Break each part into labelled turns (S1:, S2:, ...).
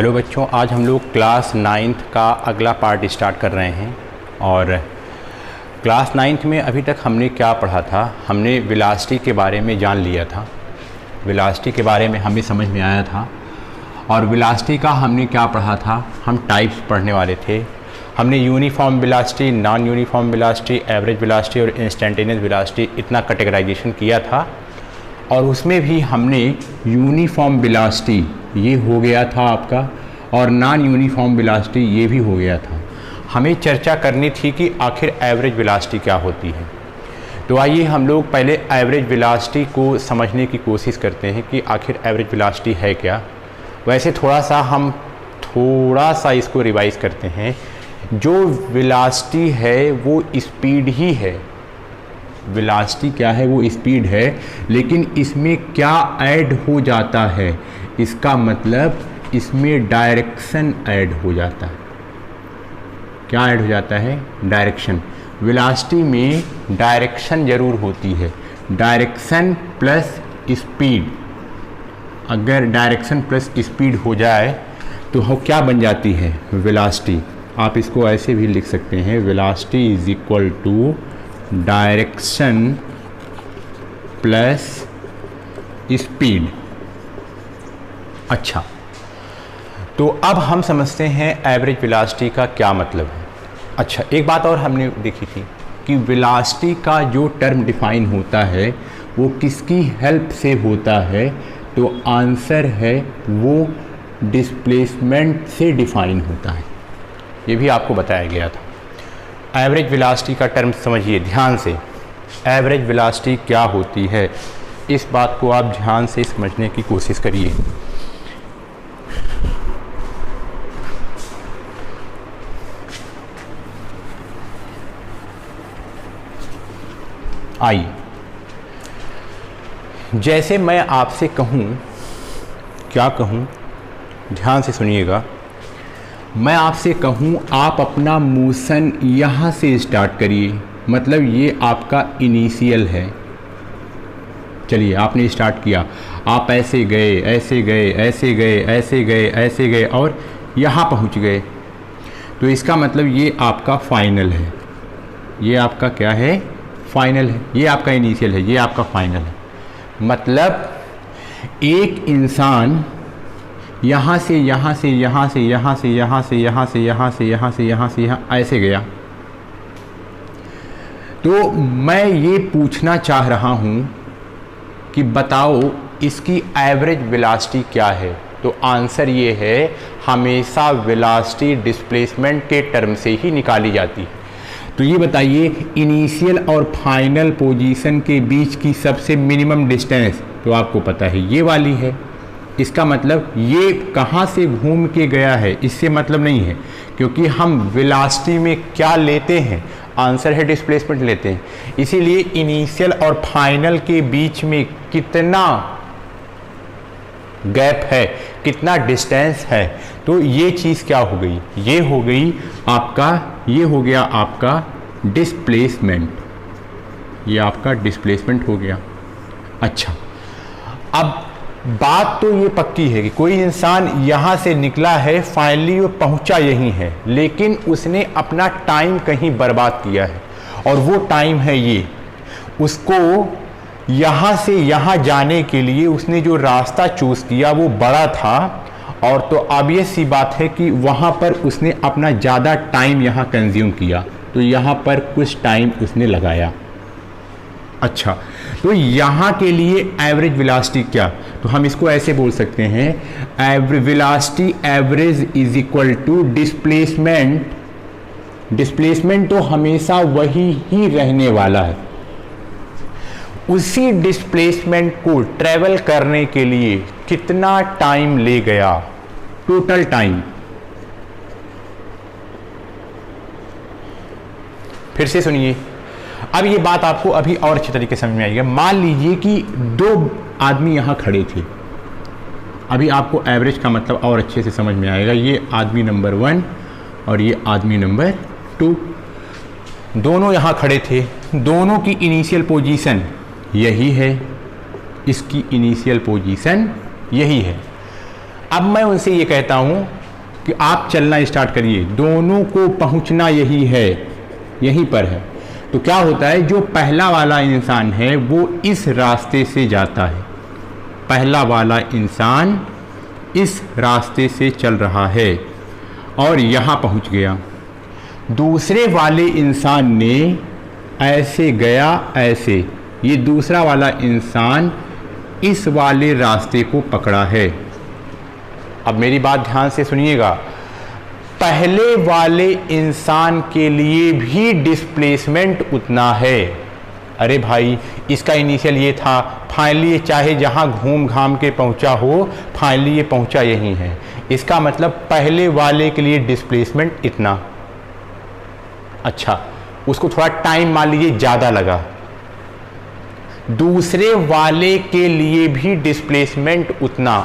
S1: Hello बच्चों, आज हम लोग क्लास 9th का अगला पार्ट स्टार्ट कर रहे हैं। और क्लास 9th में अभी तक हमने क्या पढ़ा था, हमने वेलोसिटी के बारे में जान लिया था। वेलोसिटी के बारे में हमें समझ में आया था। और वेलोसिटी का हमने क्या पढ़ा था, हम टाइप्स पढ़ने वाले थे। हमने uniform velocity, non uniform velocity, average velocity और इंस्टेंटेनियस वेलोसिटी इतना कैटेगराइजेशन किया था। और उसमें भी हमने यूनिफॉर्म वेलोसिटी ये हो गया था आपका, और नॉन यूनिफॉर्म वेलोसिटी ये भी हो गया था। हमें चर्चा करनी थी कि आखिर एवरेज वेलोसिटी क्या होती है। तो आइए हम लोग पहले एवरेज वेलोसिटी को समझने की कोशिश करते हैं कि आखिर एवरेज वेलोसिटी है क्या। वैसे थोड़ा सा इसको रिवाइज करते हैं। जो वेलोसिटी है वो स्पीड ही है। वेलोसिटी क्या है, वो स्पीड है, लेकिन इसमें क्या ऐड हो जाता है, इसका मतलब इसमें डायरेक्शन ऐड हो जाता है। क्या ऐड हो जाता है? डायरेक्शन। वेलोसिटी में डायरेक्शन जरूर होती है। डायरेक्शन प्लस स्पीड, अगर डायरेक्शन प्लस स्पीड हो जाए तो वो क्या बन जाती है? वेलोसिटी। आप इसको ऐसे भी लिख सकते हैं, velocity is equal to direction plus speed. अच्छा, तो अब हम समझते हैं एवरेज वेलोसिटी का क्या मतलब है। अच्छा, एक बात और हमने देखी थी कि वेलोसिटी का जो टर्म डिफाइन होता है वो किसकी हेल्प से होता है, तो आंसर है वो डिस्प्लेसमेंट से डिफाइन होता है। ये भी आपको बताया गया था। एवरेज वेलोसिटी का टर्म समझिए ध्यान से। एवरेज वेलोसिटी क्या होती है, इस बात को आप ध्यान से समझने की कोशिश करिए। आइए, जैसे मैं आपसे कहूँ, क्या कहूँ, ध्यान से सुनिएगा। मैं आपसे कहूँ आप अपना मोशन यहाँ से स्टार्ट करिए, मतलब ये आपका इनिशियल है। चलिए, आपने स्टार्ट किया, आप ऐसे गए, ऐसे गए, ऐसे गए, ऐसे गए, ऐसे गए और यहाँ पहुँच गए। तो इसका मतलब ये आपका फाइनल है। ये आपका क्या है? फाइनल है। ये आपका इनिशियल है, ये आपका फाइनल है। मतलब एक इंसान यहाँ से यहाँ से यहाँ से यहाँ से यहाँ से यहाँ से यहाँ से यहाँ से यहाँ से यहाँ ऐसे गया। तो मैं ये पूछना चाह रहा हूँ कि बताओ इसकी एवरेज वेलोसिटी क्या है। तो आंसर ये है, हमेशा वेलोसिटी डिस्प्लेसमेंट के टर्म से ही निकाली जाती है। तो ये बताइए, इनिशियल और फाइनल पोजीशन के बीच की सबसे मिनिमम डिस्टेंस तो आपको पता है ये वाली है। इसका मतलब ये कहाँ से घूम के गया है, इससे मतलब नहीं है, क्योंकि हम वेलोसिटी में क्या लेते हैं? आंसर है डिस्प्लेसमेंट लेते हैं। इसीलिए इनिशियल और फाइनल के बीच में कितना गैप है, कितना डिस्टेंस है, तो ये चीज़ क्या हो गई? ये हो गई आपका, ये हो गया आपका डिस्प्लेसमेंट। ये आपका डिस्प्लेसमेंट हो गया। अच्छा, अब बात तो ये पक्की है कि कोई इंसान यहाँ से निकला है, फाइनली वो पहुँचा यहीं है, लेकिन उसने अपना टाइम कहीं बर्बाद किया है। और वो टाइम है ये, उसको यहाँ से यहाँ जाने के लिए उसने जो रास्ता चूज़ किया वो बड़ा था। और तो अब ये सी बात है कि वहाँ पर उसने अपना ज़्यादा टाइम यहाँ कंज्यूम किया, तो यहाँ पर कुछ टाइम उसने लगाया। अच्छा, तो यहाँ के लिए एवरेज वेलोसिटी क्या? तो हम इसको ऐसे बोल सकते हैं, average velocity average is equal to displacement. Displacement तो हमेशा वही ही रहने वाला है। उसी डिस्प्लेसमेंट को ट्रेवल करने के लिए कितना टाइम ले गया, टोटल टाइम। फिर से सुनिए, अब ये बात आपको अभी और अच्छे तरीके से समझ में आएगी। मान लीजिए कि दो आदमी यहाँ खड़े थे। अभी आपको एवरेज का मतलब और अच्छे से समझ में आएगा। ये आदमी नंबर 1 और ये आदमी नंबर 2, दोनों यहाँ खड़े थे। दोनों की इनिशियल पोजीशन यही है, इसकी इनिशियल पोजीशन यही है। अब मैं उनसे ये कहता हूँ कि आप चलना स्टार्ट करिए, दोनों को पहुँचना यही है, यहीं पर है। तो क्या होता है, जो पहला वाला इंसान है वो इस रास्ते से जाता है, पहला वाला इंसान इस रास्ते से चल रहा है और यहाँ पहुँच गया। दूसरे वाले इंसान ने ऐसे गया, ऐसे, ये दूसरा वाला इंसान इस वाले रास्ते को पकड़ा है। अब मेरी बात ध्यान से सुनिएगा, पहले वाले इंसान के लिए भी डिस्प्लेसमेंट उतना है। अरे भाई, इसका इनिशियल ये था, फाइनली चाहे जहाँ घूम घाम के पहुँचा हो, फाइनली ये पहुँचा यहीं है। इसका मतलब पहले वाले के लिए डिस्प्लेसमेंट इतना। अच्छा, उसको थोड़ा टाइम मान लीजिए ज़्यादा लगा। दूसरे वाले के लिए भी डिस्प्लेसमेंट उतना,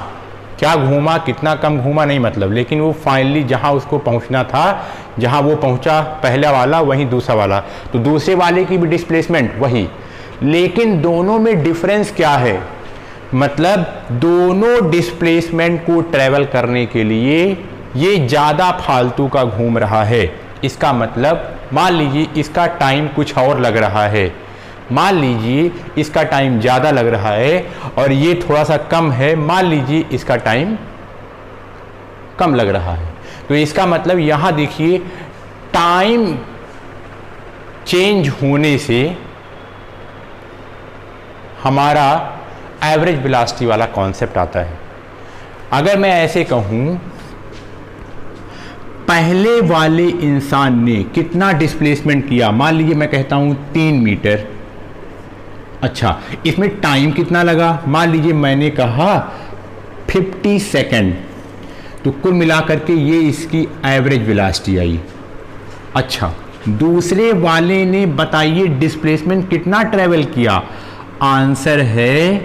S1: क्या घूमा, कितना कम घूमा नहीं मतलब, लेकिन वो फाइनली जहाँ उसको पहुँचना था, जहाँ वो पहुँचा पहला वाला, वहीं दूसरा वाला, तो दूसरे वाले की भी डिस्प्लेसमेंट वही। लेकिन दोनों में डिफरेंस क्या है, मतलब दोनों डिस्प्लेसमेंट को ट्रेवल करने के लिए ये ज़्यादा फालतू का घूम रहा है। इसका मतलब मान लीजिए इसका टाइम कुछ और लग रहा है, मान लीजिए इसका टाइम ज़्यादा लग रहा है और ये थोड़ा सा कम है, मान लीजिए इसका टाइम कम लग रहा है। तो इसका मतलब यहाँ देखिए, टाइम चेंज होने से हमारा एवरेज वेलोसिटी वाला कॉन्सेप्ट आता है। अगर मैं ऐसे कहूँ, पहले वाले इंसान ने कितना डिस्प्लेसमेंट किया, मान लीजिए मैं कहता हूँ 3 मीटर। अच्छा, इसमें टाइम कितना लगा, मान लीजिए मैंने कहा 50 सेकेंड, तो कुल मिलाकर के ये इसकी एवरेज वेलोसिटी आई। अच्छा, दूसरे वाले ने बताइए डिस्प्लेसमेंट कितना ट्रेवल किया, आंसर है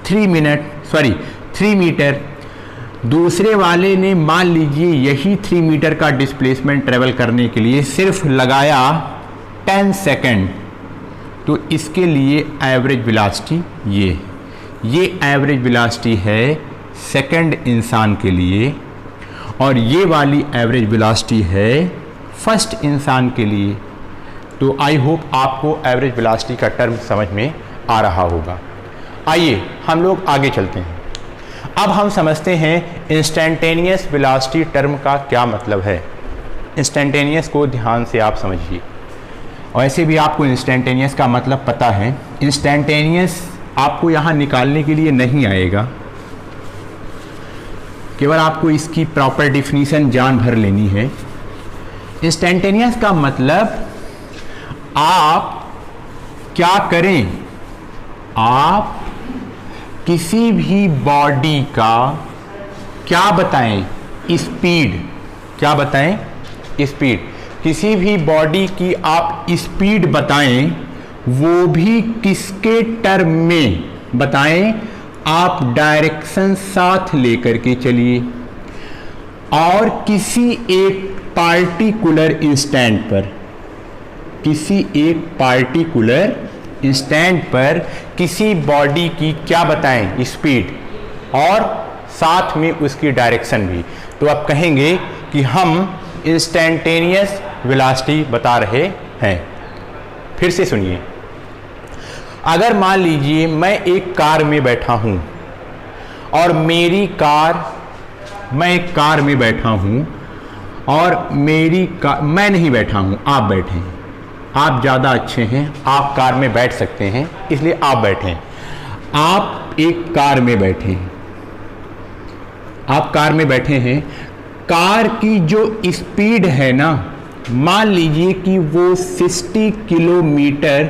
S1: 3 मीटर। दूसरे वाले ने मान लीजिए यही 3 मीटर का डिस्प्लेसमेंट ट्रेवल करने के लिए सिर्फ लगाया 10 सेकेंड, तो इसके लिए एवरेज वेलोसिटी ये एवरेज वेलोसिटी है सेकंड इंसान के लिए, और ये वाली एवरेज वेलोसिटी है फर्स्ट इंसान के लिए। तो आई होप आपको एवरेज वेलोसिटी का टर्म समझ में आ रहा होगा। आइए हम लोग आगे चलते हैं। अब हम समझते हैं इंस्टेंटेनियस वेलोसिटी टर्म का क्या मतलब है। इंस्टेंटेनियस को ध्यान से आप समझिए, और ऐसे भी आपको इंस्टेंटेनियस का मतलब पता है। इंस्टेंटेनियस आपको यहाँ निकालने के लिए नहीं आएगा, केवल आपको इसकी प्रॉपर डिफिनीशन जान भर लेनी है। इंस्टेंटेनियस का मतलब आप क्या करें, आप किसी भी बॉडी का क्या बताएं, स्पीड, क्या बताएं, स्पीड, किसी भी बॉडी की आप स्पीड बताएं, वो भी किसके टर्म में बताएं, आप डायरेक्शन साथ लेकर के चलिए, और किसी एक पार्टिकुलर इंस्टेंट पर, किसी एक पार्टिकुलर इंस्टेंट पर किसी बॉडी की क्या बताएं, स्पीड, और साथ में उसकी डायरेक्शन भी। तो आप कहेंगे कि हम इंस्टेंटेनियस वेलोसिटी बता रहे हैं। फिर से सुनिए, अगर मान लीजिए मैं एक कार में बैठा हूं और मेरी कार, मैं एक कार में बैठा हूं और मेरी कार, मैं नहीं बैठा हूं, आप बैठे हैं, आप ज़्यादा अच्छे हैं, आप कार में बैठ सकते हैं, इसलिए आप बैठे हैं। आप एक कार में बैठे हैं, आप कार में बैठे हैं, कार की जो स्पीड है ना, मान लीजिए कि वो 60 किलोमीटर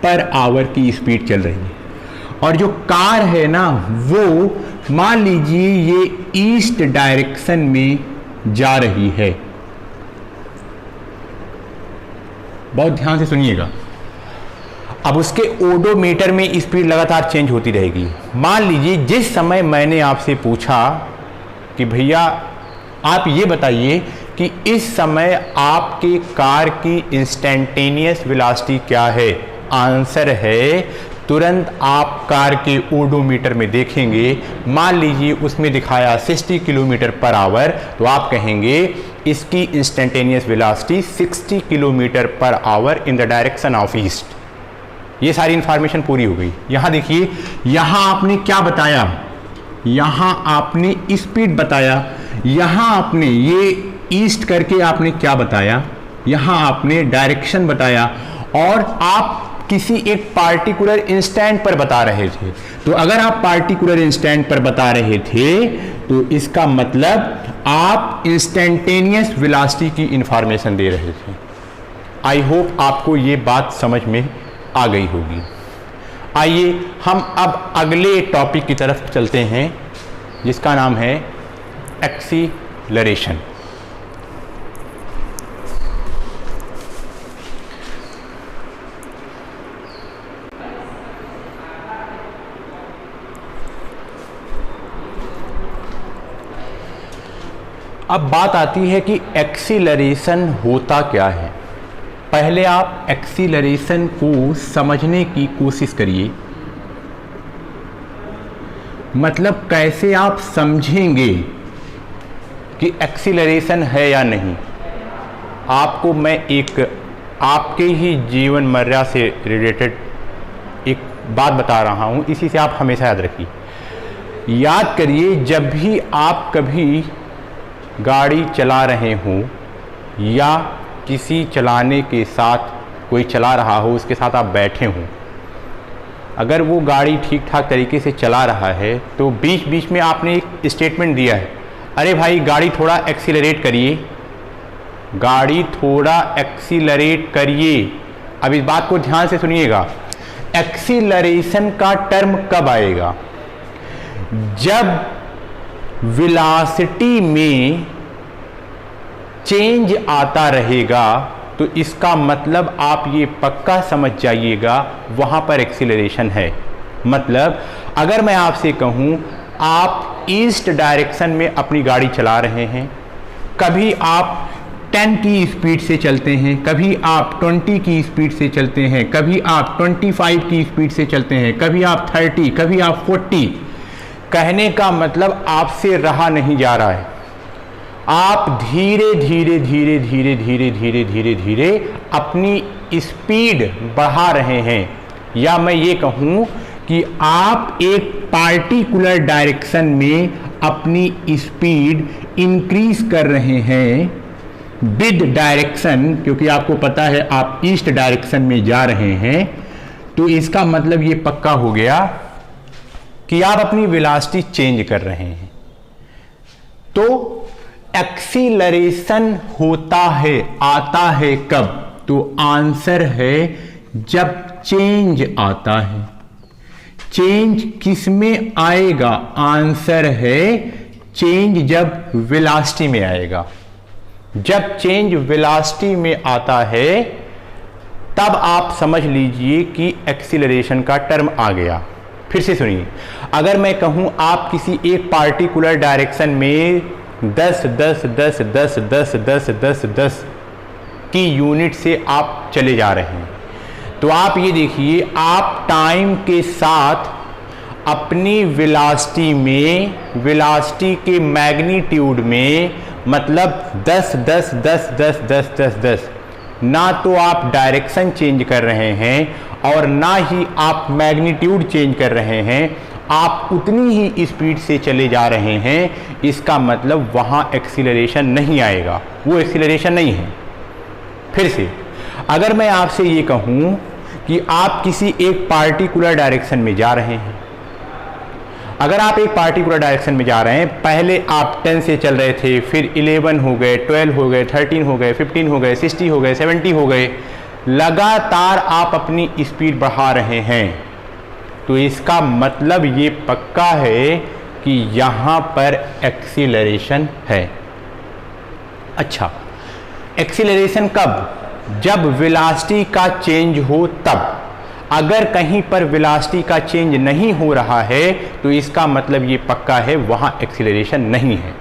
S1: पर आवर की स्पीड चल रही है, और जो कार है ना वो मान लीजिए ये ईस्ट डायरेक्शन में जा रही है। बहुत ध्यान से सुनिएगा। अब उसके ओडोमीटर में स्पीड लगातार चेंज होती रहेगी। मान लीजिए जिस समय मैंने आपसे पूछा कि भैया आप ये बताइए कि इस समय आपके कार की इंस्टेंटेनियस वेलोसिटी क्या है, आंसर है तुरंत आप कार के ओडोमीटर में देखेंगे, मान लीजिए उसमें दिखाया 60 किलोमीटर पर आवर, तो आप कहेंगे इसकी instantaneous velocity 60 kilometre per hour in the direction of east. ये सारी इंफॉर्मेशन पूरी हो गई। यहां देखिए, यहां आपने क्या बताया, यहां आपने स्पीड बताया, यहां आपने ये ईस्ट करके आपने क्या बताया, यहां आपने डायरेक्शन बताया, और आप किसी एक पार्टिकुलर इंस्टेंट पर बता रहे थे। तो अगर आप पार्टिकुलर इंस्टेंट पर बता रहे थे तो इसका मतलब आप इंस्टेंटेनियस वेलोसिटी की इंफॉर्मेशन दे रहे थे। आई होप आपको ये बात समझ में आ गई होगी। आइए हम अब अगले टॉपिक की तरफ चलते हैं, जिसका नाम है एक्सीलरेशन। अब बात आती है कि एक्सीलरेशन होता क्या है। पहले आप एक्सीलरेशन को समझने की कोशिश करिए, मतलब कैसे आप समझेंगे कि एक्सीलरेशन है या नहीं। आपको मैं एक आपके ही जीवन मर्या से रिलेटेड एक बात बता रहा हूँ, इसी से आप हमेशा याद रखिए। याद करिए, जब भी आप कभी गाड़ी चला रहे हों या किसी चलाने के साथ कोई चला रहा हो, उसके साथ आप बैठे हों, अगर वो गाड़ी ठीक ठाक तरीके से चला रहा है तो बीच बीच में आपने एक स्टेटमेंट दिया है, अरे भाई गाड़ी थोड़ा एक्सीलरेट करिए, गाड़ी थोड़ा एक्सीलरेट करिए। अब इस बात को ध्यान से सुनिएगा, एक्सीलरेशन का टर्म कब आएगा? जब वेलोसिटी में चेंज आता रहेगा, तो इसका मतलब आप ये पक्का समझ जाइएगा वहां पर एक्सीलरेशन है। मतलब अगर मैं आपसे कहूं आप ईस्ट डायरेक्शन में अपनी गाड़ी चला रहे हैं, कभी आप 10 की स्पीड से चलते हैं, कभी आप 20 की स्पीड से चलते हैं, कभी आप 25 की स्पीड से चलते हैं, कभी आप 30, कभी आप 40। कहने का मतलब आपसे रहा नहीं जा रहा है, आप धीरे धीरे धीरे धीरे धीरे धीरे धीरे धीरे अपनी स्पीड बढ़ा रहे हैं। या मैं ये कहूँ कि आप एक पार्टिकुलर डायरेक्शन में अपनी स्पीड इंक्रीज कर रहे हैं विद डायरेक्शन, क्योंकि आपको पता है आप ईस्ट डायरेक्शन में जा रहे हैं। तो इसका मतलब ये पक्का हो गया कि आप अपनी वेलोसिटी चेंज कर रहे हैं। तो एक्सीलरेशन होता है, आता है कब? तो आंसर है जब चेंज आता है। चेंज किस में आएगा? आंसर है चेंज जब वेलोसिटी में आएगा। जब चेंज वेलोसिटी में आता है तब आप समझ लीजिए कि एक्सीलरेशन का टर्म आ गया। फिर से सुनिए, अगर मैं कहूं आप किसी एक पार्टिकुलर डायरेक्शन में 10 10 10 10 10 10 10 10 की यूनिट से आप चले जा रहे हैं, तो आप ये देखिए आप टाइम के साथ अपनी वेलोसिटी में, वेलोसिटी के मैग्नीट्यूड में, मतलब 10 10 10 10 10 10 10, ना तो आप डायरेक्शन चेंज कर रहे हैं और ना ही आप मैग्नीट्यूड चेंज कर रहे हैं, आप उतनी ही स्पीड से चले जा रहे हैं। इसका मतलब वहाँ एक्सीलरेशन नहीं आएगा, वो एक्सीलरेशन नहीं है। फिर से अगर मैं आपसे ये कहूँ कि आप किसी एक पार्टिकुलर डायरेक्शन में जा रहे हैं, अगर आप एक पार्टिकुलर डायरेक्शन में जा रहे हैं, पहले आप 10 से चल रहे थे, फिर 11 हो गए, 12 हो गए, 13 हो गए, 15 हो गए, 60 हो गए, 70 हो गए, लगातार आप अपनी स्पीड बढ़ा रहे हैं, तो इसका मतलब ये पक्का है कि यहाँ पर एक्सीलरेशन है। अच्छा, एक्सीलरेशन कब? जब वेलोसिटी का चेंज हो तब। अगर कहीं पर वेलोसिटी का चेंज नहीं हो रहा है तो इसका मतलब ये पक्का है वहाँ एक्सीलरेशन नहीं है।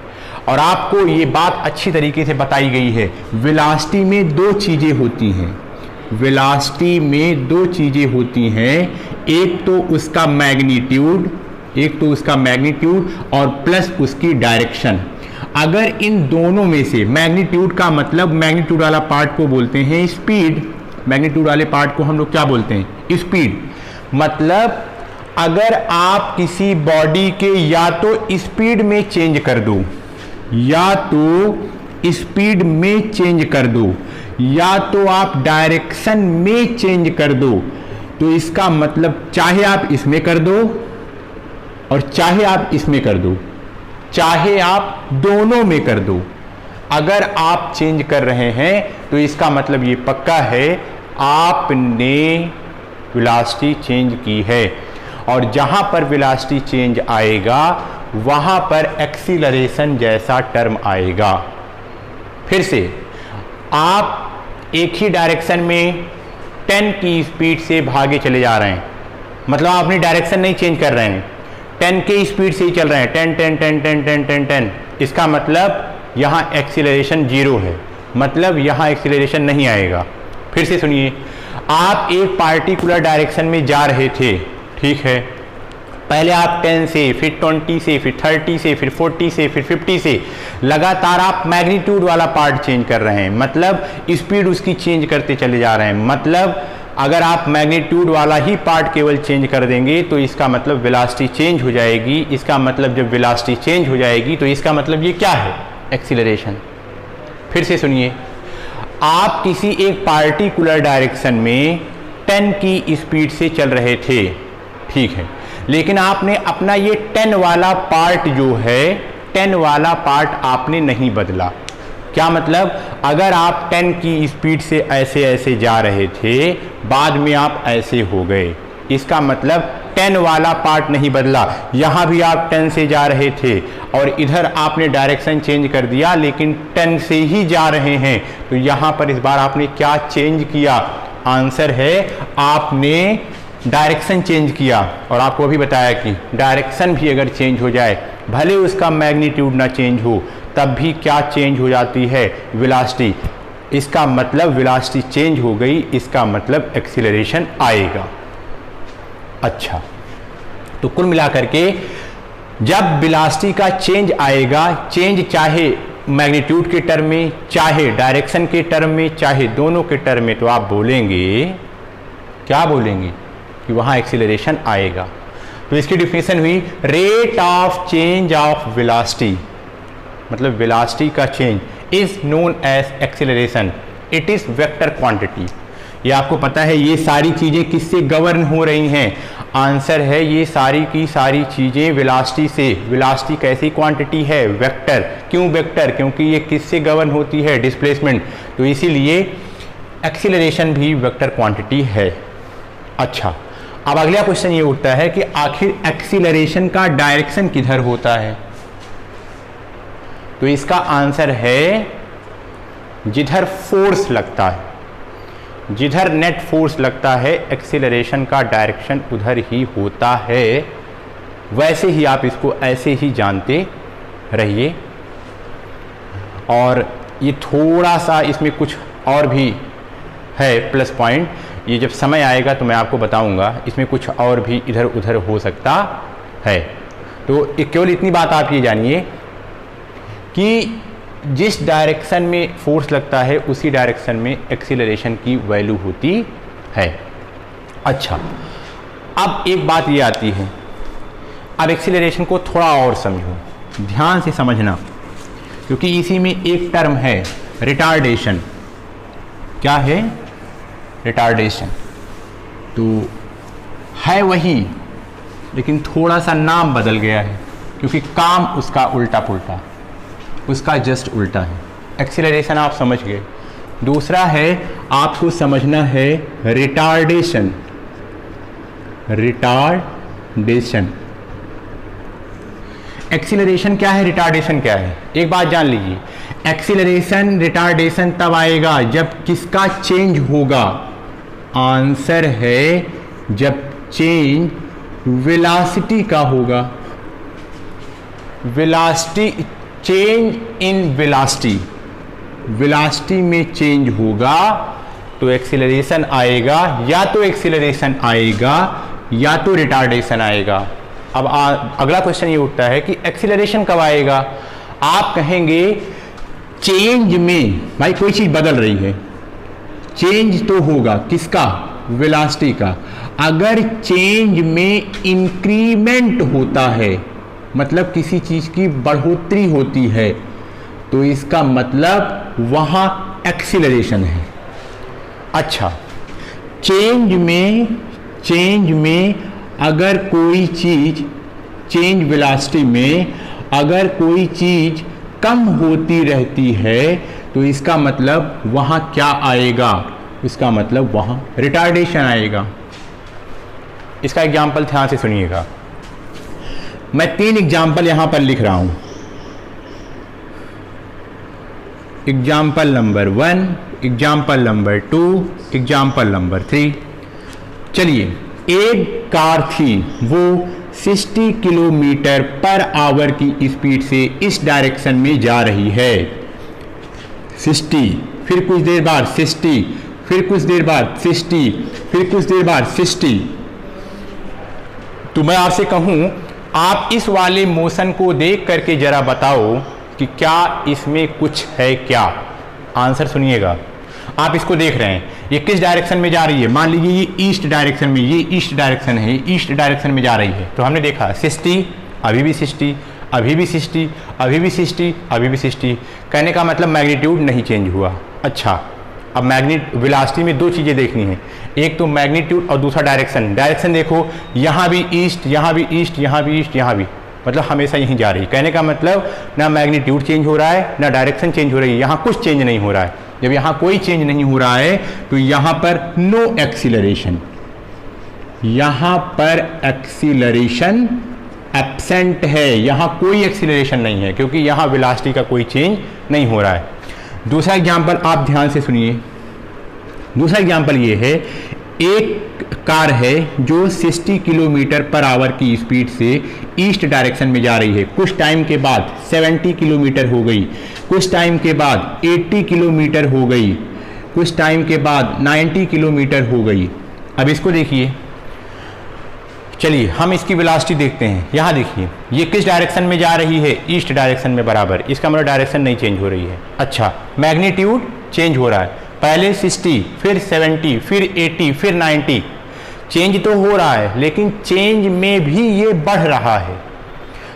S1: और आपको ये बात अच्छी तरीके से बताई गई है। वेलोसिटी में दो चीज़ें होती हैं, वेलोसिटी में दो चीज़ें होती हैं, एक तो उसका मैग्नीट्यूड और प्लस उसकी डायरेक्शन। अगर इन दोनों में से मैग्नीट्यूड का मतलब, मैग्नीट्यूड वाला पार्ट को बोलते हैं स्पीड, मैग्नीट्यूड वाले पार्ट को हम लोग क्या बोलते हैं, स्पीड। मतलब अगर आप किसी बॉडी के या तो स्पीड में चेंज कर दो, या तो स्पीड में चेंज कर दो, या तो आप डायरेक्शन में चेंज कर दो, तो इसका मतलब चाहे आप इसमें कर दो और चाहे आप इसमें कर दो, चाहे आप दोनों में कर दो, अगर आप चेंज कर रहे हैं तो इसका मतलब ये पक्का है आपने वेलोसिटी चेंज की है। और जहां पर वेलोसिटी चेंज आएगा वहां पर एक्सीलरेशन जैसा टर्म आएगा। फिर से आप एक ही डायरेक्शन में 10 की स्पीड से भागे चले जा रहे हैं, मतलब आप अपनी डायरेक्शन नहीं चेंज कर रहे हैं, 10 की स्पीड से ही चल रहे हैं, 10 10 10 10 10 10 10, इसका मतलब यहाँ एक्सीलरेशन 0 है, मतलब यहाँ एक्सीलरेशन नहीं आएगा। फिर से सुनिए, आप एक पार्टिकुलर डायरेक्शन में जा रहे थे, ठीक है, पहले आप 10 से, फिर 20 से, फिर 30 से, फिर 40 से, फिर 50 से, लगातार आप मैग्नीट्यूड वाला पार्ट चेंज कर रहे हैं, मतलब स्पीड उसकी चेंज करते चले जा रहे हैं। मतलब अगर आप मैग्नीट्यूड वाला ही पार्ट केवल चेंज कर देंगे तो इसका मतलब वेलोसिटी चेंज हो जाएगी। इसका मतलब जब वेलोसिटी चेंज हो जाएगी तो इसका मतलब ये क्या है, एक्सीलरेशन। फिर से सुनिए, आप किसी एक पार्टिकुलर डायरेक्शन में 10 की स्पीड से चल रहे थे, ठीक है, लेकिन आपने अपना ये 10 वाला पार्ट जो है, 10 वाला पार्ट आपने नहीं बदला। क्या मतलब, अगर आप 10 की स्पीड से ऐसे ऐसे जा रहे थे, बाद में आप ऐसे हो गए, इसका मतलब 10 वाला पार्ट नहीं बदला। यहाँ भी आप 10 से जा रहे थे और इधर आपने डायरेक्शन चेंज कर दिया, लेकिन 10 से ही जा रहे हैं, तो यहाँ पर इस बार आपने क्या चेंज किया, आंसर है आपने डायरेक्शन चेंज किया। और आपको अभी बताया कि डायरेक्शन भी अगर चेंज हो जाए, भले उसका मैग्नीट्यूड ना चेंज हो, तब भी क्या चेंज हो जाती है, वेलोसिटी। इसका मतलब वेलोसिटी चेंज हो गई, इसका मतलब एक्सीलरेशन आएगा। अच्छा, तो कुल मिलाकर के जब वेलोसिटी का चेंज आएगा, चेंज चाहे मैग्नीट्यूड के टर्म में, चाहे डायरेक्शन के टर्म में, चाहे दोनों के टर्म में, तो आप बोलेंगे, क्या बोलेंगे, कि वहाँ एक्सीलरेशन आएगा। तो इसकी डिफिनेशन हुई rate of change of velocity, मतलब वेलोसिटी का change is known as acceleration, it is vector quantity. ये आपको पता है ये सारी चीज़ें किससे गवर्न हो रही हैं, आंसर है ये सारी की सारी चीज़ें वेलोसिटी से। वेलोसिटी कैसी क्वांटिटी है, वेक्टर। क्यों वेक्टर, क्योंकि ये किससे गवर्न होती है, डिस्प्लेसमेंट, तो इसीलिए एक्सीलरेशन भी वेक्टर क्वांटिटी है। अच्छा, अब अगला क्वेश्चन ये उठता है कि आखिर एक्सीलरेशन का डायरेक्शन किधर होता है, तो इसका आंसर है जिधर फोर्स लगता है, जिधर नेट फोर्स लगता है, एक्सीलरेशन का डायरेक्शन उधर ही होता है। वैसे ही आप इसको ऐसे ही जानते रहिए। और ये थोड़ा सा इसमें कुछ और भी है प्लस पॉइंट, ये जब समय आएगा तो मैं आपको बताऊंगा, इसमें कुछ और भी इधर उधर हो सकता है। तो केवल इतनी बात आप ये जानिए कि जिस डायरेक्शन में फोर्स लगता है उसी डायरेक्शन में एक्सीलरेशन की वैल्यू होती है। अच्छा, अब एक बात ये आती है, अब एक्सीलरेशन को थोड़ा और समझो, ध्यान से समझना, क्योंकि इसी में एक टर्म है रिटार्डेशन। क्या है, रिटार्डेशन। तो है वही, लेकिन थोड़ा सा नाम बदल गया है, क्योंकि काम उसका उल्टा पुल्टा, उसका जस्ट उल्टा है। एक्सीलरेशन आप समझ गए, दूसरा है आपको समझना है रिटार्डेशन। रिटार्डेशन, एक्सीलरेशन क्या है, रिटार्डेशन क्या है, एक बात जान लीजिए। एक्सीलरेशन रिटार्डेशन तब आएगा जब किसका चेंज होगा, आंसर है जब चेंज वेलोसिटी का होगा। Velocity, change in velocity, velocity में चेंज होगा तो एक्सीलरेशन आएगा, या तो एक्सीलरेशन आएगा या तो रिटार्डेशन आएगा। अब अगला क्वेश्चन ये उठता है कि एक्सीलरेशन कब आएगा। आप कहेंगे चेंज में, भाई कोई चीज़ बदल रही है, चेंज तो होगा किसका, वेलोसिटी का। अगर चेंज में इंक्रीमेंट होता है, मतलब किसी चीज़ की बढ़ोतरी होती है, तो इसका मतलब वहाँ एक्सीलरेशन है। अच्छा, चेंज में अगर कोई चीज़, चेंज वेलोसिटी में अगर कोई चीज़ कम होती रहती है, तो इसका मतलब वहाँ क्या आएगा, इसका मतलब वहाँ रिटार्डेशन आएगा। इसका एग्जाम्पल ध्यान से सुनिएगा। मैं 3 एग्जाम्पल यहाँ पर लिख रहा हूँ। Example number 1, example number 2, example number 3। चलिए, एक कार थी, वो 60 किलोमीटर पर आवर की स्पीड से इस डायरेक्शन में जा रही है। 60, फिर कुछ देर बाद 60, फिर कुछ देर बाद 60, फिर कुछ देर बाद 60। तो मैं आपसे कहूं, आप इस वाले मोशन को देख करके जरा बताओ कि क्या इसमें कुछ है क्या। आंसर सुनिएगा। आप इसको देख रहे हैं, ये किस डायरेक्शन में जा रही है। मान लीजिए ये ईस्ट डायरेक्शन में, ये ईस्ट डायरेक्शन है, ईस्ट डायरेक्शन में जा रही है। तो हमने देखा 60, अभी भी 60, अभी भी 60, अभी भी 60, अभी भी 60। कहने का मतलब मैग्नीट्यूड नहीं चेंज हुआ। अच्छा, अब वेलोसिटी में 2 चीज़ें देखनी है, एक तो मैग्नीट्यूड और दूसरा डायरेक्शन। डायरेक्शन देखो, यहाँ भी ईस्ट, यहाँ भी ईस्ट, यहाँ भी ईस्ट, यहाँ भी, मतलब हमेशा यहीं जा रही है। कहने का मतलब ना मैग्नीट्यूड चेंज हो रहा है, ना डायरेक्शन चेंज हो रही है, यहाँ कुछ चेंज नहीं हो रहा है। जब यहाँ कोई चेंज नहीं हो रहा है तो यहाँ पर नो एक्सीलरेशन, यहाँ पर एक्सीलरेशन एब्सेंट है, यहाँ कोई एक्सीलरेशन नहीं है, क्योंकि यहाँ वेलोसिटी का कोई चेंज नहीं हो रहा है। दूसरा एग्जाम्पल आप ध्यान से सुनिए। दूसरा एग्जाम्पल ये है, एक कार है जो 60 किलोमीटर पर आवर की स्पीड से ईस्ट डायरेक्शन में जा रही है। कुछ टाइम के बाद 70 किलोमीटर हो गई, कुछ टाइम के बाद 80 किलोमीटर हो गई, कुछ टाइम के बाद 90 किलोमीटर हो गई। अब इसको देखिए, चलिए हम इसकी वेलोसिटी देखते हैं। यहाँ देखिए, ये किस डायरेक्शन में जा रही है, ईस्ट डायरेक्शन में बराबर, इसका मतलब डायरेक्शन नहीं चेंज हो रही है। अच्छा, मैग्नीट्यूड चेंज हो रहा है, पहले 60, फिर 70, फिर 80, फिर 90। चेंज तो हो रहा है, लेकिन चेंज में भी ये बढ़ रहा है।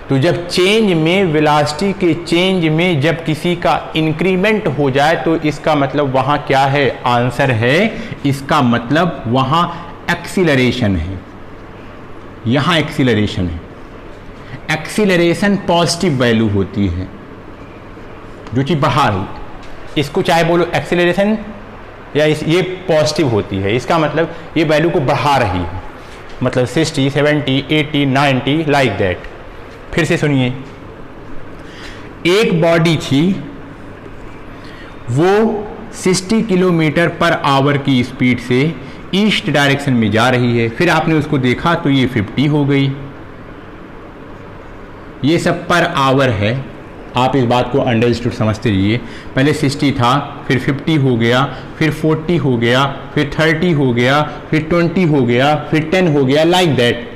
S1: तो जब चेंज में, वेलोसिटी के चेंज में जब किसी का इंक्रीमेंट हो जाए, तो इसका मतलब वहाँ क्या है, आंसर है, इसका मतलब वहाँ एक्सीलरेशन है, यहाँ एक्सीलरेशन है। एक्सीलरेशन पॉजिटिव वैल्यू होती है, जो चीज़ बढ़ा रही, इसको चाहे बोलो एक्सीलरेशन या ये पॉजिटिव होती है, इसका मतलब ये वैल्यू को बढ़ा रही है, मतलब 60, 70, 80, 90 लाइक दैट। फिर से सुनिए, एक बॉडी थी, वो 60 किलोमीटर पर आवर की स्पीड से ईस्ट डायरेक्शन में जा रही है। फिर आपने उसको देखा तो ये 50 हो गई। ये सब पर आवर है, आप इस बात को अंडरस्टूड समझते रहिए। पहले 60 था, फिर 50 हो गया, फिर 40 हो गया, फिर 30 हो गया, फिर 20 हो गया, फिर 10 हो गया, लाइक दैट।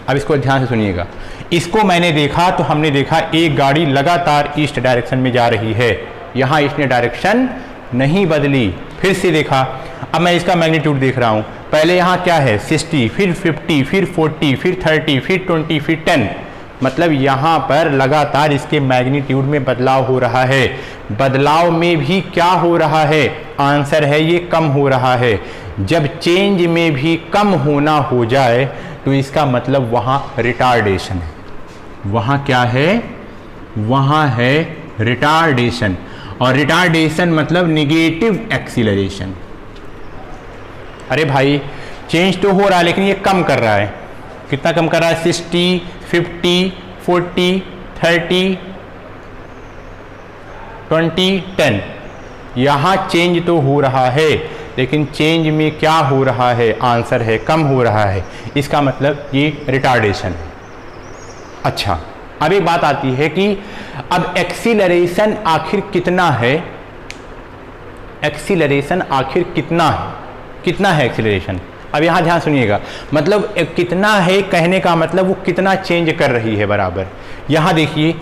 S1: अब इसको ध्यान से सुनिएगा। इसको मैंने देखा तो हमने देखा एक गाड़ी लगातार ईस्ट डायरेक्शन में जा रही है, यहाँ इसने डायरेक्शन नहीं बदली। फिर से देखा, अब मैं इसका मैग्नीट्यूड देख रहा हूँ, पहले यहाँ क्या है 60, फिर 50, फिर 40, फिर 30, फिर 20, फिर 10, मतलब यहाँ पर लगातार इसके मैग्नीट्यूड में बदलाव हो रहा है। बदलाव में भी क्या हो रहा है, आंसर है ये कम हो रहा है। जब चेंज में भी कम होना हो जाए तो इसका मतलब वहाँ रिटार्डेशन है। वहाँ क्या है, वहाँ है रिटार्डेशन, और रिटार्डेशन मतलब निगेटिव एक्सीलरेशन। अरे भाई चेंज तो हो रहा है लेकिन ये कम कर रहा है। कितना कम कर रहा है, 60, 50, 40, 30, 20, 10। यहाँ चेंज तो हो रहा है लेकिन चेंज में क्या हो रहा है, आंसर है कम हो रहा है। इसका मतलब ये रिटार्डेशन है। अच्छा, अब एक बात आती है कि अब एक्सीलरेशन आखिर कितना है, एक्सीलरेशन आखिर कितना है, कितना है एक्सीलरेशन। अब यहाँ ध्यान सुनिएगा, मतलब कितना है कहने का मतलब वो कितना चेंज कर रही है बराबर। यहाँ देखिए,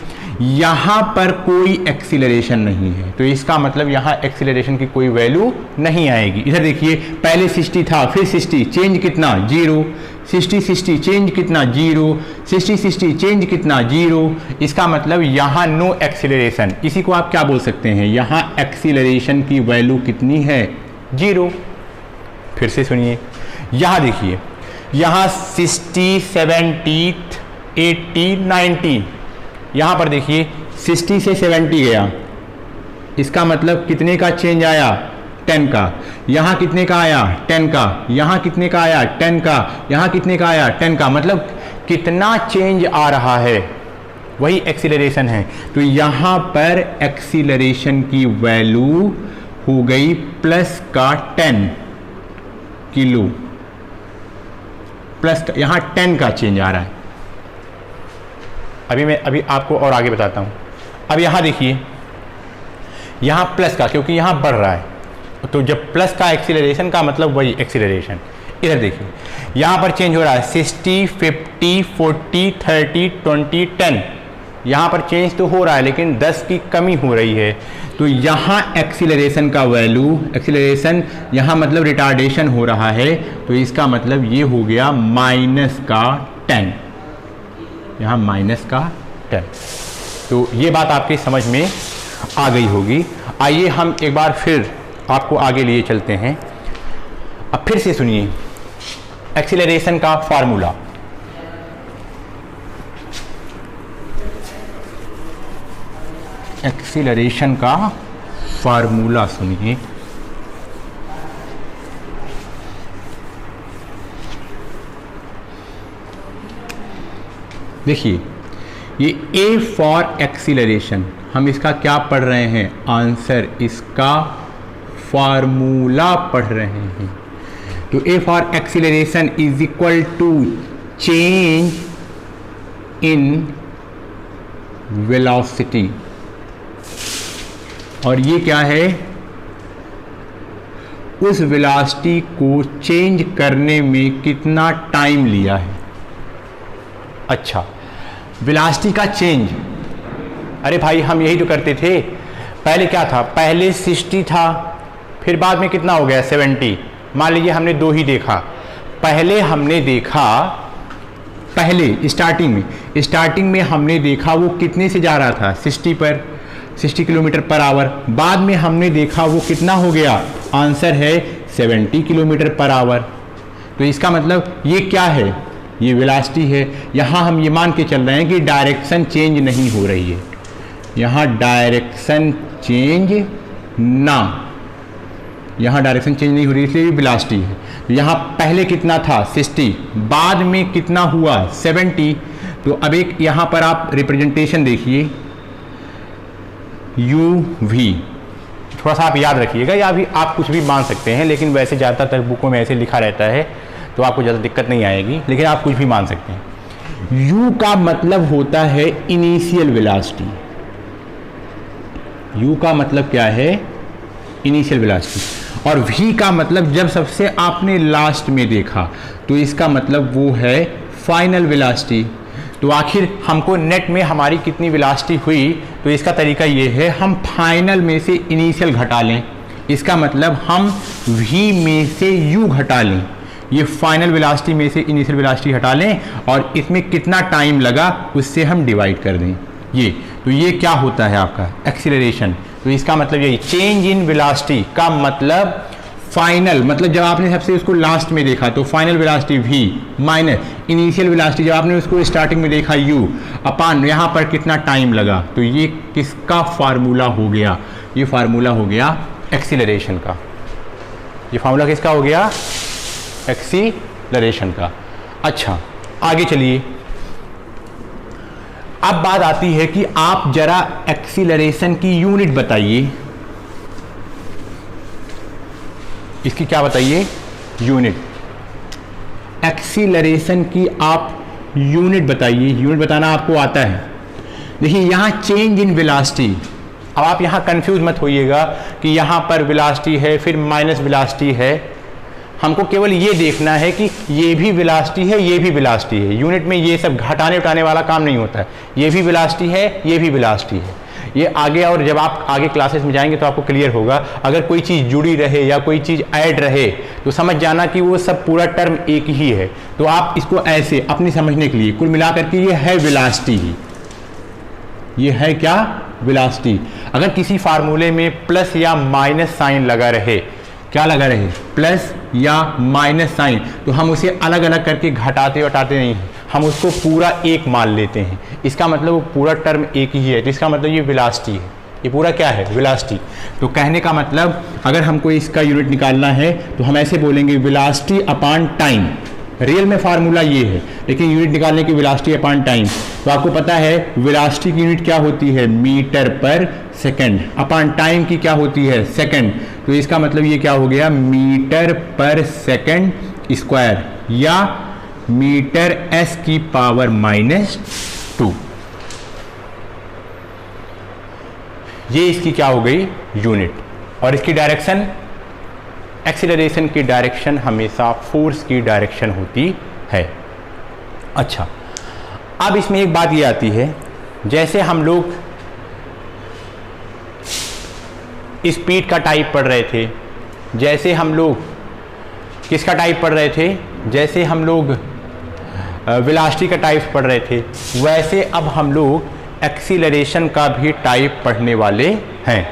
S1: यहाँ पर कोई एक्सीलरेशन नहीं है, तो इसका मतलब यहाँ एक्सीलरेशन की कोई वैल्यू नहीं आएगी। इधर देखिए, पहले 60 था, फिर 60, चेंज कितना 0, 60 60 चेंज कितना 0, 60 60 चेंज कितना 0। इसका मतलब यहाँ नो एक्सीलरेशन। इसी को आप क्या बोल सकते हैं, यहाँ एक्सीलरेशन की वैल्यू कितनी है 0। फिर से सुनिए, यहाँ देखिए, यहाँ 60 70 80 90, यहाँ पर देखिए 60 से 70 गया, इसका मतलब कितने का चेंज आया 10 का। यहाँ कितने का आया 10 का, यहाँ कितने का आया 10 का, यहाँ कितने का आया 10 का, मतलब कितना चेंज आ रहा है, वही एक्सीलरेशन है। तो यहाँ पर एक्सीलरेशन की वैल्यू हो गई प्लस का 10 किलो, प्लस यहाँ 10 का चेंज आ रहा है। अभी आपको और आगे बताता हूँ। अब यहाँ देखिए, यहाँ प्लस का, क्योंकि यहाँ बढ़ रहा है, तो जब प्लस का एक्सीलरेशन का मतलब वही एक्सीलरेशन। इधर देखिए, यहाँ पर चेंज हो रहा है 60 50 40 30 20 10, यहाँ पर चेंज तो हो रहा है लेकिन 10 की कमी हो रही है। तो यहाँ एक्सीलरेशन का वैल्यू, एक्सीलरेशन यहाँ मतलब रिटार्डेशन हो रहा है, तो इसका मतलब ये हो गया माइनस का 10, यहाँ माइनस का 10। तो ये बात आपके समझ में आ गई होगी। आइए हम एक बार फिर आपको आगे लिए चलते हैं। अब फिर से सुनिए एक्सीलरेशन का फार्मूला। एक्सीलरेशन का फार्मूला सुनिए। देखिए, ये A फॉर एक्सीलरेशन, हम इसका क्या पढ़ रहे हैं, आंसर, इसका फार्मूला पढ़ रहे हैं। तो A for acceleration is equal to change in velocity, और ये क्या है, उस वेलोसिटी को चेंज करने में कितना टाइम लिया है। अच्छा, वेलोसिटी का चेंज, अरे भाई हम यही तो करते थे। पहले क्या था, पहले 60 था, फिर बाद में कितना हो गया 70। मान लीजिए हमने दो ही देखा, पहले हमने देखा, पहले स्टार्टिंग में हमने देखा वो कितने से जा रहा था 60 किलोमीटर पर आवर। बाद में हमने देखा वो कितना हो गया, आंसर है 70 किलोमीटर पर आवर। तो इसका मतलब ये क्या है, ये वेलोसिटी है। यहाँ हम ये मान के चल रहे हैं कि डायरेक्शन चेंज नहीं हो रही है, यहाँ डायरेक्शन चेंज यहाँ डायरेक्शन चेंज नहीं हो रही, इसलिए वेलोसिटी है। तो यहाँ पहले कितना था 60, बाद में कितना हुआ 70। तो अब एक यहाँ पर आप रिप्रेजेंटेशन देखिए, UV, थोड़ा सा आप याद रखिएगा, या भी आप कुछ भी मान सकते हैं, लेकिन वैसे ज़्यादातर बुकों में ऐसे लिखा रहता है तो आपको ज़्यादा दिक्कत नहीं आएगी, लेकिन आप कुछ भी मान सकते हैं। U का मतलब होता है इनिशियल वेलोसिटी, U का मतलब क्या है, इनिशियल वेलोसिटी। और V का मतलब जब सबसे आपने लास्ट में देखा, तो इसका मतलब वो है फाइनल वेलोसिटी। तो आखिर हमको नेट में हमारी कितनी वेलोसिटी हुई, तो इसका तरीका ये है, हम फाइनल में से इनिशियल घटा लें, इसका मतलब हम V में से U घटा लें, ये फाइनल वेलोसिटी में से इनिशियल वेलोसिटी हटा लें, और इसमें कितना टाइम लगा उससे हम डिवाइड कर दें ये। तो ये क्या होता है आपका एक्सीलरेशन। तो इसका मतलब यही, चेंज इन वेलोसिटी का मतलब फाइनल, मतलब जब आपने सबसे उसको लास्ट में देखा तो final velocity V minus initial velocity जब आपने उसको स्टार्टिंग में देखा U अपान यहाँ पर कितना टाइम लगा। तो ये किसका फार्मूला हो गया, ये फार्मूला हो गया एक्सीलरेशन का। ये फार्मूला किसका हो गया, एक्सीलरेशन का। अच्छा आगे चलिए, अब बात आती है कि आप जरा एक्सीलरेशन की यूनिट बताइए, इसकी क्या बताइए, यूनिट। एक्सीलरेशन की आप यूनिट बताइए, यूनिट बताना आपको आता है। देखिए यहाँ चेंज इन वेलोसिटी, अब आप यहाँ कंफ्यूज मत होइएगा कि यहाँ पर वेलोसिटी है फिर माइनस वेलोसिटी है, हमको केवल ये देखना है कि ये भी वेलोसिटी है, ये भी वेलोसिटी है। यूनिट में ये सब घटाने उठाने वाला काम नहीं होता है। ये भी वेलोसिटी है, ये भी वेलोसिटी है। ये आगे, और जब आप आगे क्लासेस में जाएंगे तो आपको क्लियर होगा। अगर कोई चीज़ जुड़ी रहे या कोई चीज़ ऐड रहे तो समझ जाना कि वो सब पूरा टर्म एक ही है। तो आप इसको ऐसे अपनी समझने के लिए, कुल मिलाकर के ये है वेलोसिटी ही, ये है क्या, वेलोसिटी। अगर किसी फार्मूले में प्लस या माइनस साइन लगा रहे, क्या लगा रहे, प्लस या माइनस साइन, तो हम उसे अलग अलग करके घटाते वटाते नहीं हैं, हम उसको पूरा एक मान लेते हैं। इसका मतलब वो पूरा टर्म एक ही है, तो इसका मतलब ये वेलोसिटी है। ये पूरा क्या है, वेलोसिटी। तो कहने का मतलब अगर हमको इसका यूनिट निकालना है तो हम ऐसे बोलेंगे वेलोसिटी अपॉन टाइम। रियल में फार्मूला ये है, लेकिन यूनिट निकालने की वेलोसिटी अपॉन टाइम। तो आपको पता है वेलोसिटी की यूनिट क्या होती है, मीटर पर सेकंड, अपॉन टाइम की क्या होती है, सेकंड। तो इसका मतलब ये क्या हो गया, मीटर पर सेकंड स्क्वायर या मीटर s की पावर -2। ये इसकी क्या हो गई, यूनिट। और इसकी डायरेक्शन, एक्सीलरेशन की डायरेक्शन हमेशा फोर्स की डायरेक्शन होती है। अच्छा, अब इसमें एक बात ये आती है, जैसे हम लोग स्पीड का टाइप पढ़ रहे थे, जैसे हम लोग किसका टाइप पढ़ रहे थे, जैसे हम लोग वेलोसिटी का टाइप पढ़ रहे थे, वैसे अब हम लोग एक्सीलरेशन का भी टाइप पढ़ने वाले हैं।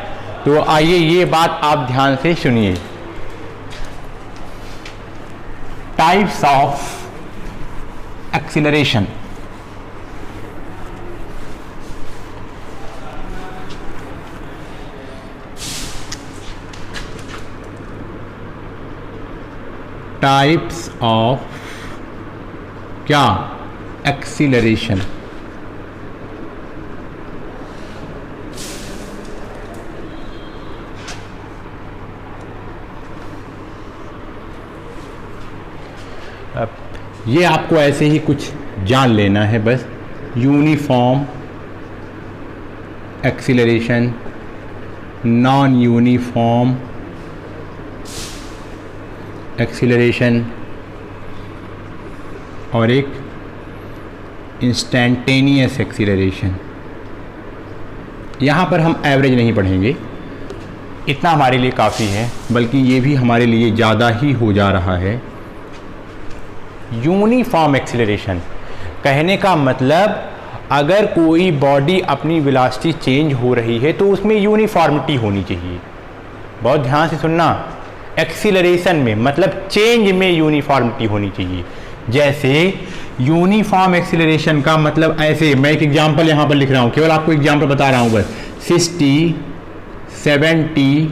S1: तो आइए ये बात आप ध्यान से सुनिए। Types of acceleration. Types of क्या, एक्सीलरेशन। ये आपको ऐसे ही कुछ जान लेना है बस। Uniform acceleration, non uniform acceleration और एक इंस्टेंटेनियस एक्सीलरेशन। यहाँ पर हम एवरेज नहीं पढ़ेंगे, इतना हमारे लिए काफ़ी है, बल्कि ये भी हमारे लिए ज़्यादा ही हो जा रहा है। यूनिफॉर्म एक्सीलरेशन कहने का मतलब अगर कोई बॉडी अपनी वेलोसिटी चेंज हो रही है तो उसमें यूनिफॉर्मिटी होनी चाहिए। बहुत ध्यान से सुनना, एक्सीलरेशन में मतलब चेंज में यूनिफॉर्मिटी होनी चाहिए। जैसे यूनिफॉर्म एक्सीलरेशन का मतलब ऐसे, मैं एक एग्जांपल यहाँ पर लिख रहा हूँ, केवल आपको एग्जांपल बता रहा हूँ बस। 60, 70,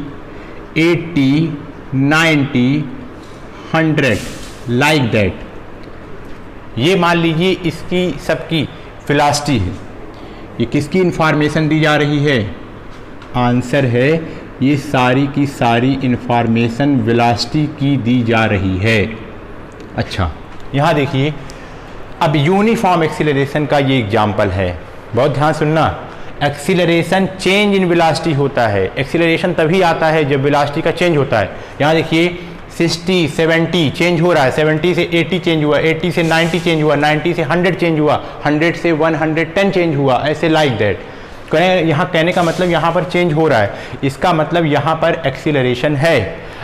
S1: 80, 90, 100 लाइक दैट। ये मान लीजिए इसकी सबकी वेलोसिटी है। ये किसकी इंफॉर्मेशन दी जा रही है, आंसर है ये सारी की सारी इंफॉर्मेशन वेलोसिटी की दी जा रही है। अच्छा, यहाँ देखिए, अब यूनिफॉर्म एक्सीलरेशन का ये एग्जाम्पल है, बहुत ध्यान सुनना। एक्सीलरेशन चेंज इन वेलोसिटी होता है। एक्सीलरेशन तभी आता है जब वेलोसिटी का चेंज होता है। यहाँ देखिए 60, 70 चेंज हो रहा है, 70 से 80 चेंज हुआ, 80 से 90 चेंज हुआ, 90 से 100 चेंज हुआ, 100 से 110 चेंज हुआ, ऐसे लाइक दैट। यहाँ कहने का मतलब यहाँ पर चेंज हो रहा है, इसका मतलब यहाँ पर एक्सीलरेशन है।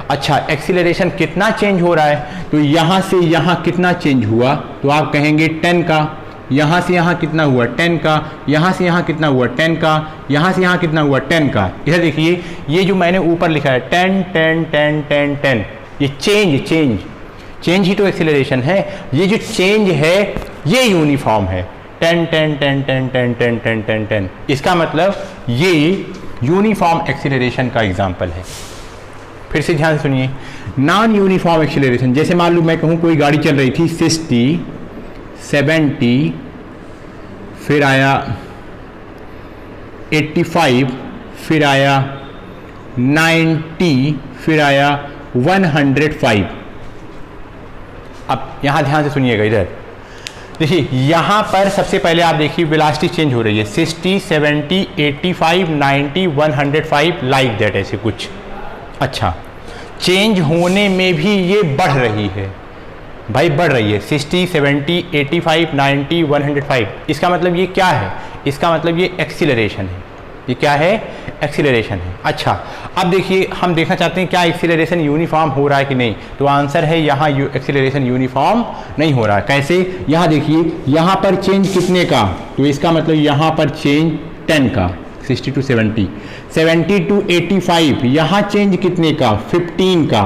S1: अच्छा, एक्सीलरेशन कितना चेंज हो रहा है, तो यहाँ से यहाँ कितना चेंज हुआ, तो आप कहेंगे 10 का। यहाँ से यहाँ कितना हुआ, 10 का। यहाँ से यहाँ कितना हुआ, 10 का। यहाँ से यहाँ कितना हुआ, 10 का। इधर देखिए, ये जो मैंने ऊपर लिखा है 10, 10, 10, 10, 10, ये चेंज ही तो एक्सीलरेशन है। ये जो चेंज है ये यूनिफॉर्म है, 10, 10, 10, 10, 10, 10, 10, 10, 10। इसका मतलब ये यूनिफॉर्म एक्सीलरेशन का एग्जाम्पल है। फिर से ध्यान सुनिए, नॉन यूनिफॉर्म एक्सीलरेशन, जैसे मान लो मैं कहूँ कोई गाड़ी चल रही थी 60, 70, फिर आया 85, फिर आया 90, फिर आया 105। अब यहां ध्यान से सुनिएगा, इधर देखिए, यहां पर सबसे पहले आप देखिए वेलोसिटी चेंज हो रही है, 60, 70, 85, 90, 105 लाइक दैट, ऐसे कुछ। अच्छा, चेंज होने में भी ये बढ़ रही है भाई, बढ़ रही है 60, 70, 85, 90, 105। इसका मतलब ये क्या है? इसका मतलब ये एक्सीलरेशन है। ये क्या है? एक्सीलरेशन है। अच्छा, अब देखिए हम देखना चाहते हैं क्या एक्सीलरेशन यूनिफॉर्म हो रहा है कि नहीं। तो आंसर है यहाँ एक्सीलरेशन यूनिफॉर्म नहीं हो रहा है। कैसे? यहाँ देखिए, यहाँ पर चेंज कितने का, तो इसका मतलब यहाँ पर चेंज 10 का, 60 to 70, 70 to 85, यहाँ चेंज कितने का, 15 का,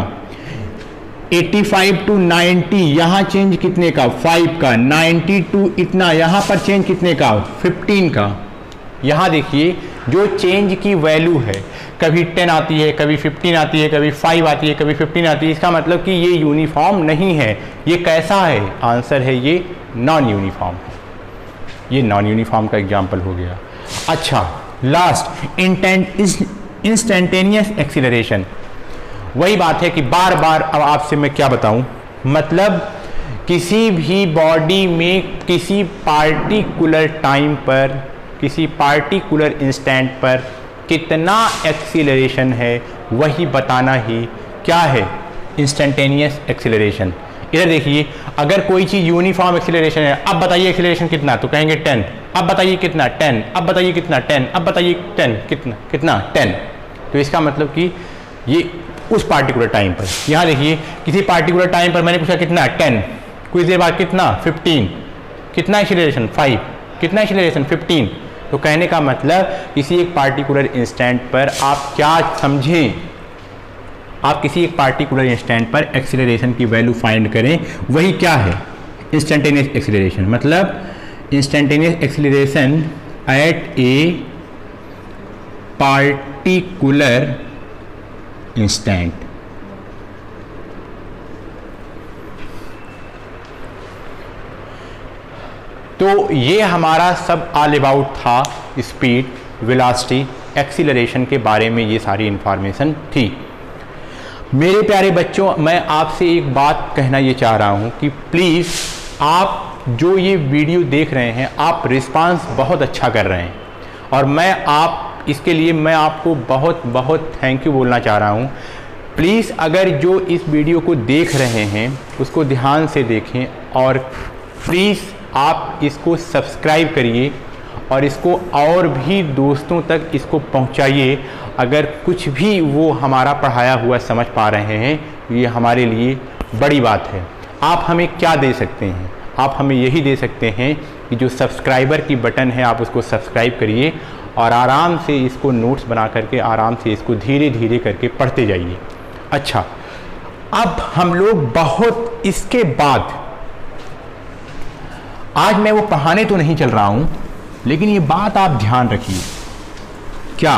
S1: 85 to 90, यहाँ चेंज कितने का, 5 का, 90 to इतना, यहाँ पर चेंज कितने का, 15 का। यहाँ देखिए जो चेंज की वैल्यू है, कभी 10 आती है, कभी 15 आती है, कभी 5 आती है, कभी 15 आती है। इसका मतलब कि ये यूनिफॉर्म नहीं है। ये कैसा है? आंसर है ये नॉन यूनिफॉर्म है। ये नॉन यूनिफॉर्म का एग्जाम्पल हो गया। अच्छा, लास्ट इंस्टेंटेनियस एक्सीलरेशन। वही बात है कि बार बार अब आपसे मैं क्या बताऊं, मतलब किसी भी बॉडी में किसी पार्टिकुलर टाइम पर, किसी पार्टिकुलर इंस्टेंट पर कितना एक्सीलरेशन है वही बताना ही क्या है, इंस्टेंटेनियस एक्सीलरेशन। इधर देखिए, अगर कोई चीज़ यूनिफॉर्म एक्सीलरेशन है, अब बताइए एक्सीलरेशन कितना, तो कहेंगे 10। अब बताइए कितना, 10। अब बताइए कितना, 10। अब बताइए 10 कितना, कितना 10। तो इसका मतलब कि ये उस पार्टिकुलर टाइम पर। यहाँ देखिए, किसी पार्टिकुलर टाइम पर मैंने पूछा कितना, 10। कुछ देर बाद कितना, 15। कितना एक्सीलरेशन, 5। कितना एक्सीलरेशन, 15। तो कहने का मतलब किसी एक पार्टिकुलर इंस्टेंट पर आप क्या समझें, आप किसी एक पार्टिकुलर इंस्टेंट पर एक्सीलरेशन की वैल्यू फाइंड करें, वही क्या है, इंस्टेंटेनियस एक्सीलरेशन। मतलब instantaneous acceleration at a particular instant. तो ये हमारा सब ऑल अबाउट था स्पीड, वेलोसिटी, एक्सीलरेशन के बारे में। ये सारी इंफॉर्मेशन थी। मेरे प्यारे बच्चों, मैं आपसे एक बात कहना ये चाह रहा हूँ कि प्लीज़ आप जो ये वीडियो देख रहे हैं, आप रिस्पांस बहुत अच्छा कर रहे हैं और इसके लिए मैं आपको बहुत बहुत थैंक यू बोलना चाह रहा हूँ। प्लीज़ अगर जो इस वीडियो को देख रहे हैं उसको ध्यान से देखें और प्लीज़ आप इसको सब्सक्राइब करिए और इसको और भी दोस्तों तक इसको पहुंचाइए। अगर कुछ भी वो हमारा पढ़ाया हुआ समझ पा रहे हैं, ये हमारे लिए बड़ी बात है। आप हमें क्या दे सकते हैं? आप हमें यही दे सकते हैं कि जो सब्सक्राइबर की बटन है आप उसको सब्सक्राइब करिए और आराम से इसको नोट्स बना करके आराम से इसको धीरे धीरे करके पढ़ते जाइए। अच्छा, अब हम लोग बहुत इसके बाद, आज मैं वो पढ़ाने तो नहीं चल रहा हूं, लेकिन ये बात आप ध्यान रखिए, क्या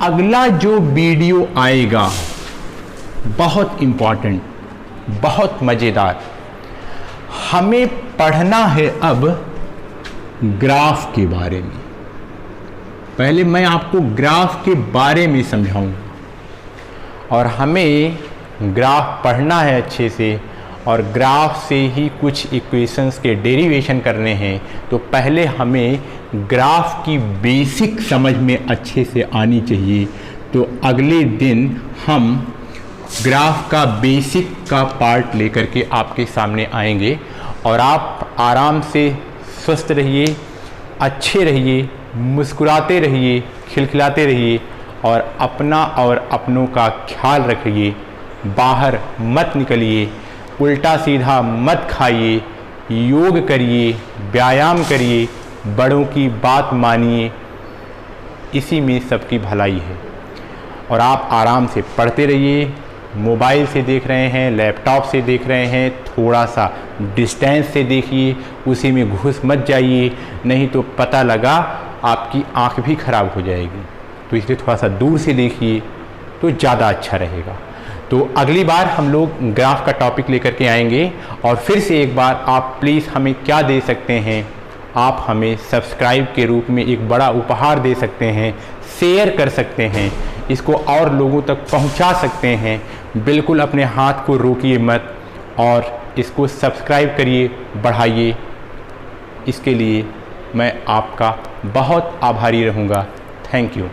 S1: अगला जो वीडियो आएगा बहुत इंपॉर्टेंट, बहुत मज़ेदार। हमें पढ़ना है अब ग्राफ के बारे में। पहले मैं आपको ग्राफ के बारे में समझाऊंगा और हमें ग्राफ पढ़ना है अच्छे से और ग्राफ से ही कुछ इक्वेशंस के डेरिवेशन करने हैं। तो पहले हमें ग्राफ की बेसिक समझ में अच्छे से आनी चाहिए। तो अगले दिन हम ग्राफ का बेसिक का पार्ट लेकर के आपके सामने आएंगे और आप आराम से स्वस्थ रहिए, अच्छे रहिए, मुस्कुराते रहिए, खिलखिलाते रहिए और अपना और अपनों का ख्याल रखिए। बाहर मत निकलिए, उल्टा सीधा मत खाइए, योग करिए, व्यायाम करिए, बड़ों की बात मानिए, इसी में सबकी भलाई है। और आप आराम से पढ़ते रहिए। मोबाइल से देख रहे हैं, लैपटॉप से देख रहे हैं, थोड़ा सा डिस्टेंस से देखिए, उसी में घुस मत जाइए, नहीं तो पता लगा आपकी आँख भी खराब हो जाएगी। तो इसलिए थोड़ा सा दूर से देखिए तो ज़्यादा अच्छा रहेगा। तो अगली बार हम लोग ग्राफ का टॉपिक लेकर के आएंगे और फिर से एक बार आप प्लीज़ हमें क्या दे सकते हैं, आप हमें सब्सक्राइब के रूप में एक बड़ा उपहार दे सकते हैं, शेयर कर सकते हैं, इसको और लोगों तक पहुंचा सकते हैं। बिल्कुल अपने हाथ को रोकिए मत और इसको सब्सक्राइब करिए, बढ़ाइए। इसके लिए मैं आपका बहुत आभारी रहूँगा। Thank you.